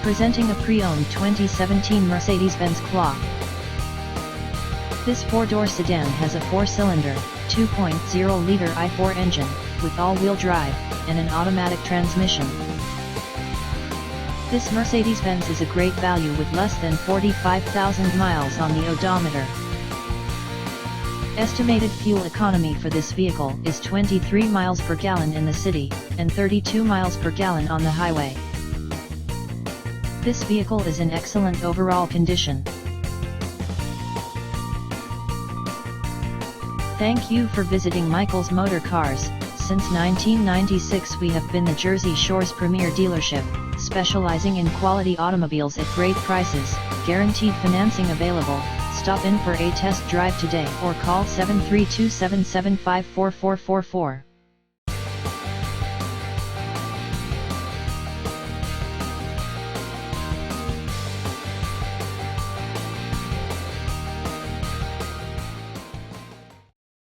Presenting a pre-owned 2017 Mercedes-Benz CLA. This four-door sedan has a 4-cylinder, 2.0-liter i4 engine, with all-wheel drive, and an automatic transmission. This Mercedes-Benz is a great value with less than 45,000 miles on the odometer. Estimated fuel economy for this vehicle is 23 miles per gallon in the city, and 32 miles per gallon on the highway. This vehicle is in excellent overall condition. Thank you for visiting Michael's Motorcars. Since 1996 we have been the Jersey Shore's premier dealership, specializing in quality automobiles at great prices, guaranteed financing available. Stop in for a test drive today or call 732-775-4444.